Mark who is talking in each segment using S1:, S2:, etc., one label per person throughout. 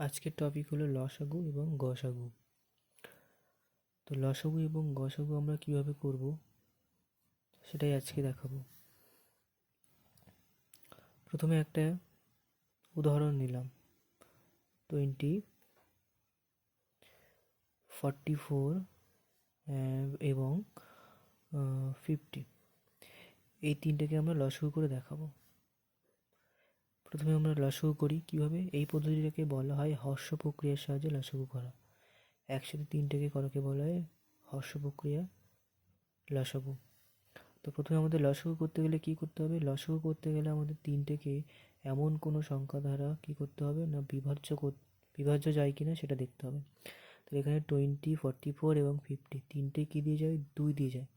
S1: আজকের টপিক হলো লসাগু এবং গসাগু। তো লসাগু এবং গসাগু আমরা কিভাবে করব সেটাই আজকে দেখাবো। প্রথমে একটা উদাহরণ নিলাম 20, 44 এবং 50, এই তিনটেকে আমরা লসাগু করে দেখাবো। প্রথমে আমরা লসাগু করি কিভাবে। এই পদ্ধতিটাকে বলা হয় হর্ষ প্রক্রিয়ার সাহায্যে লসাগু করা। একসাথে তিনটেকে করাকে বলা হয় হর্ষ প্রক্রিয়া লসাগু। তো প্রথমে আমাদের লসাগু করতে গেলে কী করতে হবে? লসাগু করতে গেলে আমাদের তিনটেকে এমন কোনো সংখ্যা দ্বারা কী করতে হবে না বিভাজ্য যায় কি না সেটা দেখতে হবে। তো এখানে 20, 44 এবং 50 তিনটে কী দিয়ে যায়? 2 দিয়ে যায়।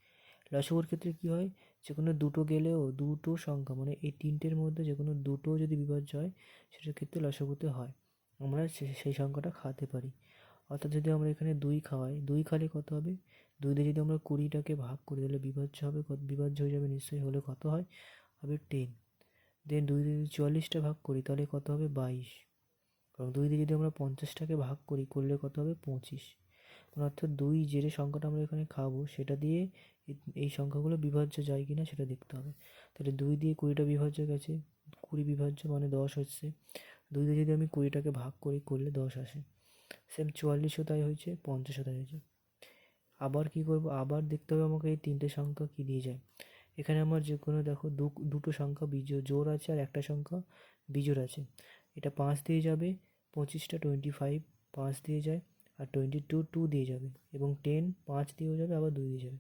S1: লসাগুর ক্ষেত্রে কী হয়, যে কোনো দুটো গেলেও দুটো সংখ্যা মানে এই তিনটের মধ্যে যে কোনো দুটো যদি বিভাজ্য হয় সেটার ক্ষেত্রে লসাগুতে হয়, আমরা সেই সংখ্যাটা খাওয়াতে পারি। অর্থাৎ যদি আমরা এখানে 2 খাওয়াই, 2 খালে কত হবে? 2 দিয়ে যদি আমরা 20টাকে ভাগ করি তাহলে বিভাজ্য হবে, বিভাজ্য হয়ে যাবে নিশ্চয়ই, হলে কত হয়? হবে 10। দেন 2 দিয়ে যদি 44টা ভাগ করি তাহলে কত হবে? 22। এবং 2 দিয়ে যদি আমরা 50টাকে ভাগ করি করলে কত হবে? 25। অর্থাৎ 2 যে সংখ্যাটা আমরা এখানে খাবো সেটা দিয়ে এই সংখ্যাগুলো বিভাজ্য যায় কিনা সেটা দেখতে হবে। তাহলে 2 দিয়ে 20টা বিভাজ্য গেছে, 20 বিভাজ্য মানে 10 হচ্ছে। 2 দিয়ে যদি আমি 20টাকে ভাগ করি করলে 10 আসে। সেম 44ও তাই হয়েছে, 50ও তাই হয়েছে। আবার কি করব? আবার দেখতে হবে আমাকে এই তিনটে সংখ্যা কী দিয়ে যায়। এখানে আমার যে কোনো দেখো দুটো সংখ্যা জোড় আছে আর একটা সংখ্যা বিজোড় আছে। এটা 5 দিয়ে যাবে, 25টা 25 5 দিয়ে যায়, আর 22 2 দিয়ে যাবে, এবং 10 5 দিয়েও যাবে, আবার 2 দিয়ে যাবে।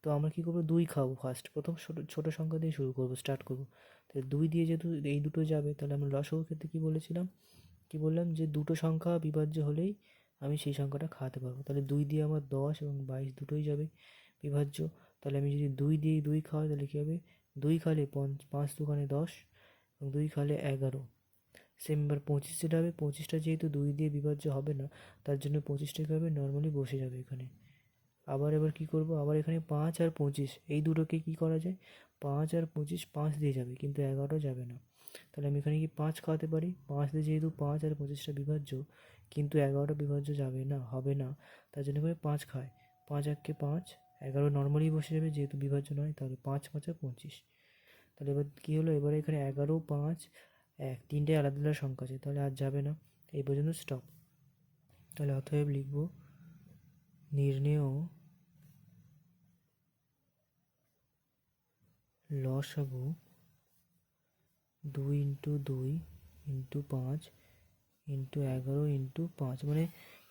S1: তো আমরা কী করবো? 2 খাবো ফার্স্ট, প্রথম ছোটো সংখ্যা দিয়ে শুরু করবো, স্টার্ট করবো। তাহলে 2 দিয়ে যেহেতু এই দুটো যাবে তাহলে আমরা লসাগুর ক্ষেত্রে কী বলেছিলাম, কী বললাম, যে দুটো সংখ্যা বিভাজ্য হলেই আমি সেই সংখ্যাটা খাওয়াতে পারবো। তাহলে 2 দিয়ে আমার 10 এবং 22 দুটোই যাবে বিভাজ্য। তাহলে আমি যদি 2 দিয়ে 2 খাওয়াই তাহলে কী হবে? 2 খালে 5 দুগুণে 10 এবং 2 খালে 11। সেম এবার 25 যেটা হবে, 25টা যেহেতু 2 দিয়ে বিভাজ্য হবে না তার জন্য 25টা কী হবে? নর্মালি বসে যাবে এখানে। আবার এবার কী করব? আবার এখানে 5 আর 25 এই দুটোকে কী করা যায়? 5 আর 25 5 দিয়ে যাবে, কিন্তু 11 যাবে না। তাহলে আমি এখানে কি 5 খাওয়াতে পারি? 5 দিয়ে যেহেতু 5 আর 25টা বিভাজ্য, কিন্তু 11টা বিভাজ্য যাবে না, হবে না, তার জন্য করে 5 খায়। 5 একে 5, 11 নর্মালি বসে যাবে যেহেতু বিভাজ্য নয়। তাহলে 5 5 25। তাহলে এবার কী হলো? এবারে এখানে 11 5 1 তিনটে আলাদা আলাদা সংখ্যা আছে, তাহলে আর যাবে না, এই পর্যন্ত স্টপ। তাহলে অতএব লিখব নির্ণেয় লসাগু 2 ইন্টু 2 ইন্টু 5 ইন্টু 11 ইন্টু 5, মানে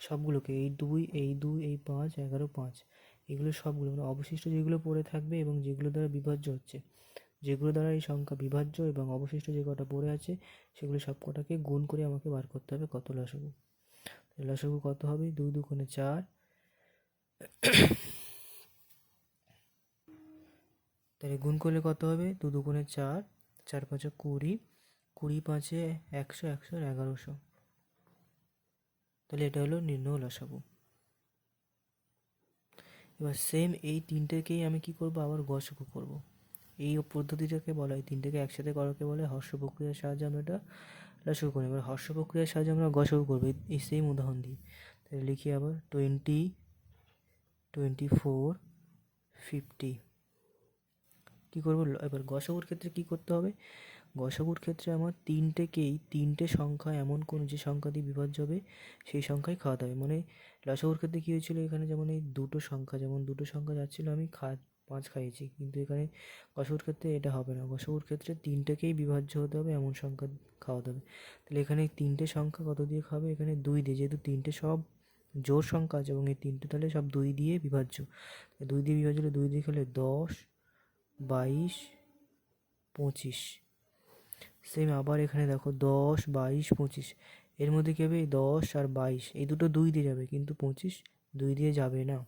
S1: সবগুলোকে এই 2 এই 2 এই 5 11 5 এগুলো সবগুলো মানে অবশিষ্ট যেগুলো পড়ে থাকবে এবং যেগুলো দ্বারা বিভাজ্য হচ্ছে, যেগুলো দ্বারা এই সংখ্যা বিভাজ্য এবং অবশিষ্ট যে কটা পড়ে আছে সেগুলো সব কটাকে গুণ করে আমাকে বার করতে হবে কত লসাগু। লসাগু কত হবে? 2 দুগুণে 4, তাহলে গুণ করলে কত হবে? 2 দুগুণে 4, 4 5 20, 20 5 100, 100 1100। তাহলে এটা হলো নির্ণয় লসাগু। এবার সেম এই তিনটেকেই আমি কি করব? আবার গসাগু করব। এই পদ্ধতিটাকে বলা হয়, তিনটেকে একসাথে করাকে বলে হর্ষ প্রক্রিয়ার সাহায্যে আমরা এটা লসাগু করি। এবার হর্ষ প্রক্রিয়ার সাহায্যে আমরা গসাগু করবো এই সেম উদাহরণ দিই। তাহলে লিখি আবার 20, 24, 50। কী করবো? এবার গসাগুর ক্ষেত্রে কী করতে হবে? গসাগুর ক্ষেত্রে আমার তিনটে সংখ্যা এমন কোনো যে সংখ্যা দিয়ে বিভাজ্য হবে সেই সংখ্যাই খাওয়াতে হবে। মানে লসাগুর ক্ষেত্রে কী হয়েছিল, এখানে যেমন এই দুটো সংখ্যা যাচ্ছিলো, আমি 5 খাইয়েছি, কিন্তু এখানে গসাগুর ক্ষেত্রে এটা হবে না। গসাগুর ক্ষেত্রে তিনটেকেই বিভাজ্য হতে হবে এমন সংখ্যা খাওয়াতে হবে। তাহলে এখানে তিনটে সংখ্যা কত দিয়ে খাবে? এখানে 2 দিয়ে, যেহেতু তিনটে সব জোড় সংখ্যা আছে এবং এই তিনটে তাহলে সব 2 দিয়ে বিভাজ্য। 2 দিয়ে বিভাজ্য হলে 2 দিয়ে খেলে 10, 22, 25। সেম আবার এখানে দেখো 10, 22, 25 এর মধ্যে কী হবে? 10 আর 22 এই দুটো 2 দিয়ে যাবে, কিন্তু 25 2 দিয়ে যাবে না।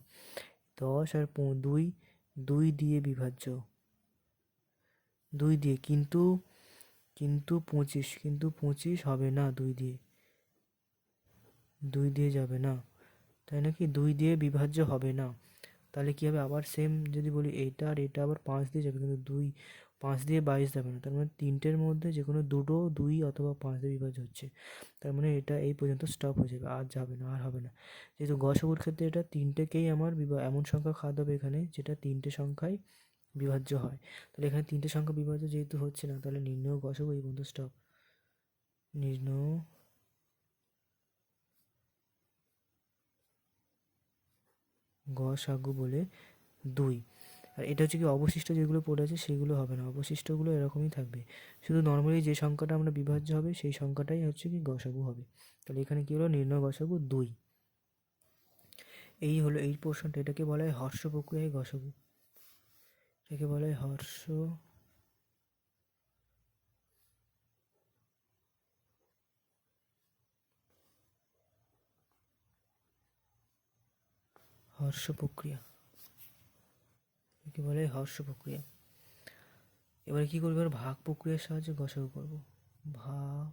S1: 10 আর 2 2 দিয়ে বিভাজ্য, 2 দিয়ে, কিন্তু 25 হবে না, 2 দিয়ে যাবে না, তাই নাকি? 2 দিয়ে বিভাজ্য হবে না, তাহলে কী হবে, আবার সেম যদি বলি এইটা আর এটা আবার 5 দিয়ে যাবে, কিন্তু 5 দিয়ে 22 যাবে না। তার মানে তিনটের মধ্যে যে কোনো দুটো 2 অথবা 5 দিয়ে বিভাজ্য হচ্ছে। তার মানে এটা এই পর্যন্ত স্টপ হয়ে যাবে, আর যাবে না, আর হবে না। যেহেতু গসাগুর ক্ষেত্রে এটা তিনটেকেই আমার এমন সংখ্যা খাওয়াতে হবে এখানে যেটা তিনটে সংখ্যায় বিভাজ্য হয়। তাহলে এখানে তিনটে সংখ্যা বিভাজ্য যেহেতু হচ্ছে না, তাহলে নির্ণয় গসাগু এই পর্যন্ত স্টপ। নির্ণয় গসাগু বলে 2। আর এটা হচ্ছে কি, অবশিষ্ট যেগুলো পড়ে আছে সেগুলো হবে না, অবশিষ্টগুলো এরকমই থাকবে। শুধু নর্মালি যে সংখ্যাটা আমরা বিভাজ্য হবে সেই সংখ্যাটাই হচ্ছে কি গসাগু হবে। তাহলে এখানে কী হলো, নির্ণয় গসাগু 2। এই হলো এই পোর্শনটা, এটাকে বলা হয় হর্ষ প্রক্রিয়ায় গসাগু। এটাকে বলা হয় হর্ষ প্রক্রিয়া, একে বলে হর্ষ প্রক্রিয়া। এবারে কী করবো, এবার ভাগ প্রক্রিয়ার সাহায্যে গসাগু করব। ভাগ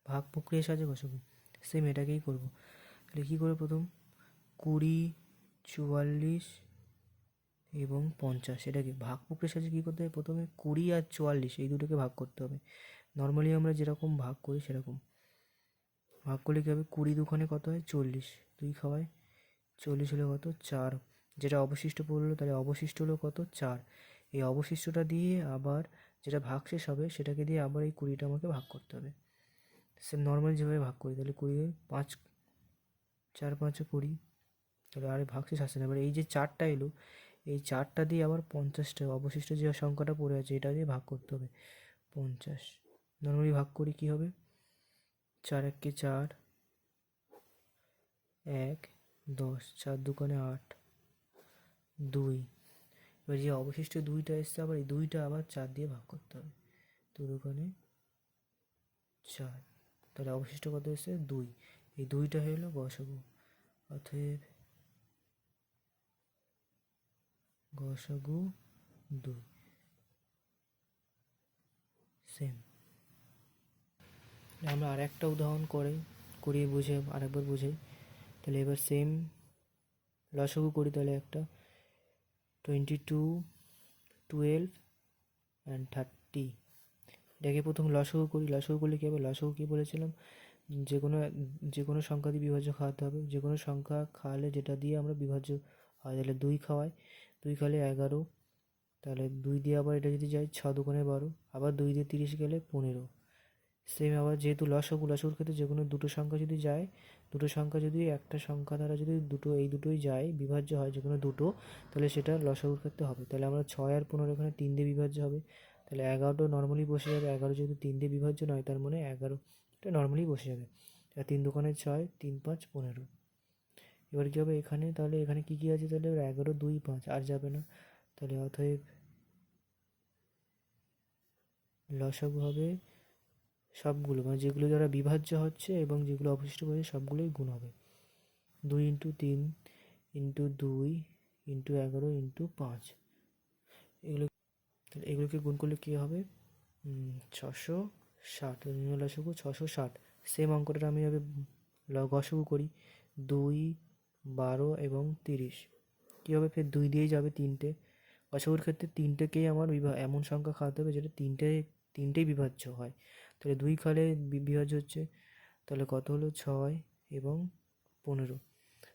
S1: ভাগ প্রক্রিয়ার সাহায্যে গসাগু সেম এটাকেই করব। তাহলে কী করে, প্রথম 20, 44 এবং 50, এটাকে ভাগ প্রক্রিয়ার সাহায্যে কী করতে হবে, প্রথমে 20 আর 44 এই দুটোকে ভাগ করতে হবে। নর্মালি আমরা যেরকম ভাগ করি সেরকম ভাগ করলে কী হবে, 20 দুখানে কত হয় 40, 2 খাওয়ায় 40 হলো কত 4, যেটা অবশিষ্ট পড়লো তাহলে অবশিষ্ট হলো কত 4। এই অবশিষ্টটা দিয়ে আবার যেটা ভাগশেষ হবে সেটাকে দিয়ে আবার এই 20টা আমাকে ভাগ করতে হবে। সেম নর্মালি যেভাবে ভাগ করি, তাহলে 20 5, 4 5 20, তাহলে আর ভাগশেষ আসছে না। এবার এই যে 4টা এলো, এই 4টা দিয়ে আবার 50টা অবশিষ্ট যে সংখ্যাটা পড়ে আছে এটা দিয়ে ভাগ করতে হবে 50। নর্মালি ভাগ করি কী হবে, 4 1 4, 1 10, 4 দুগুণে 8, 2। এবার যে অবশিষ্ট 2টা এসছে আবার এই 2টা আবার 4 দিয়ে ভাগ করতে হবে, 2 দুগুণে 4, তাহলে অবশিষ্ট কত এসছে 2। এই 2টা হয়ে গেলো গসাগু। অতএব গসাগু 2। সেম আমরা আর একটা উদাহরণ করিয়ে বুঝে আরেকবার বুঝাই। তাহলে এবার সেম লসাগু করি, তাহলে একটা 22, 12 অ্যান্ড 30। এটাকে প্রথম লসাগু করি। লসাগু করলে কী হবে, লসাগু কী বলেছিলাম, যে কোনো সংখ্যা দিয়ে বিভাজ্য খাওয়াতে হবে। যে কোনো সংখ্যা খাওয়ালে যেটা দিয়ে আমরা বিভাজ্য হয়, তাহলে 2 খাওয়াই, 2 খাওয়ালে 11, তাহলে 2 দিয়ে আবার এটা যদি যায় 6 দুগুণে 12, আবার 2 দিয়ে 30 গেলে 15। সেম আবার যেহেতু লসাগুর ক্ষেত্রে যে কোনো দুটো সংখ্যা যদি যায়, দুটো সংখ্যা যদি একটা সংখ্যা দ্বারা যদি এই দুটোই যায় বিভাজ্য হয় যে কোনো দুটো, তাহলে সেটা লসাগুর ক্ষেত্রে হবে। তাহলে আমরা 6 আর 15 এখানে 3 দিয়ে বিভাজ্য হবে, তাহলে 11টা নর্মালি বসে যাবে। 11 যেহেতু 3 দিয়ে বিভাজ্য নয়, তার মানে 11টা নর্মালি বসে যাবে। 3 দুগুণে 6, 3 5 15। এবার কী হবে এখানে, তাহলে এখানে কী কী আছে, তাহলে 11 2 5 আর যাবে না। তাহলে অতএব লসাগু হবে সবগুলো, মানে যেগুলো দ্বারা বিভাজ্য হচ্ছে এবং যেগুলো অবশিষ্ট হচ্ছে সবগুলোই গুণ হবে। 2 × 3 × 2 × 11 × 5, এগুলোকে গুণ করলে কী হবে, 660। নির্ণয় লসাগু 660। সেম অঙ্কটা আমি এভাবে গসাগু করি, 2, 12 এবং 30। কী হবে, ফের 2 দিয়েই যাবে 3টে। গসাগুর ক্ষেত্রে 3টেকেই আমার এমন সংখ্যা খাওয়াতে হবে যেটা তিনটেই বিভাজ্য হয়। তাহলে 2 খালে বিভাজ্য হচ্ছে, তাহলে কত হলো 6 এবং 15।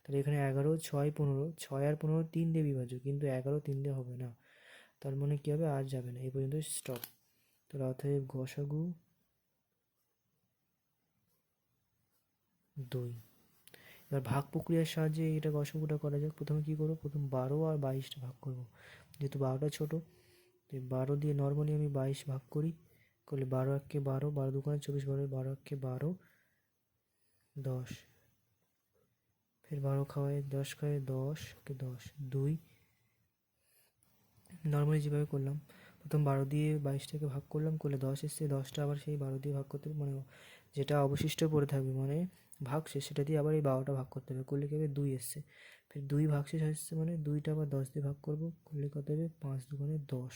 S1: তাহলে এখানে 11, 6, 15, 6 আর 15 3 দিয়ে বিভাজ্য, কিন্তু 11 3 দিয়ে হবে না। তার মানে কী হবে, আর যাবে না, এই পর্যন্ত স্টপ। তাহলে অতএব গসাগু 2। এবার ভাগ প্রক্রিয়ার সাহায্যে এটা গসাগুটা করা যাক। প্রথমে কী করবো, প্রথম 12 আর 22টা ভাগ করবো। যেহেতু 12টা ছোটো, তো 12 দিয়ে নর্মালি আমি 22 ভাগ করি, করলে 12 1 12, 12 দুগুণে 24, 12 1 12, 10। ফের 12 খাওয়ায় 10 খাওয়ায় 10 10, 2। নর্মালি যেভাবে করলাম, প্রথম 12 দিয়ে 22টাকে ভাগ করলাম, করলে 10 এসছে, 10টা আবার সেই 12 দিয়ে ভাগ করতে, মানে যেটা অবশিষ্ট পড়ে থাকবে, মানে ভাগশেষ, সেটা দিয়ে আবার এই 12টা ভাগ করতে হবে, করলে কী হবে 2 এসছে। ফের 2 ভাগশেষ আসছে মানে 2টা আবার 10 দিয়ে ভাগ করবো, করলে কত হবে 5 দুগুণে 10,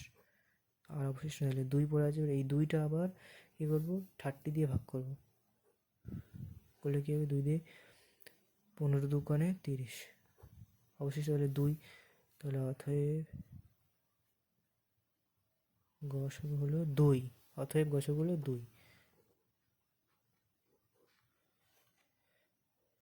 S1: আর অবশিষ্ট তাহলে 2 পড়ে আছে। এই 2টা আবার কী করবো 30 দিয়ে ভাগ করবো, করলে কী হবে 2 দিয়ে 15 দুগুণে 30, অবশিষ্ট তাহলে 2। তাহলে অতএব গসাগু হলো 2, অতএব গসাগু হলো 2।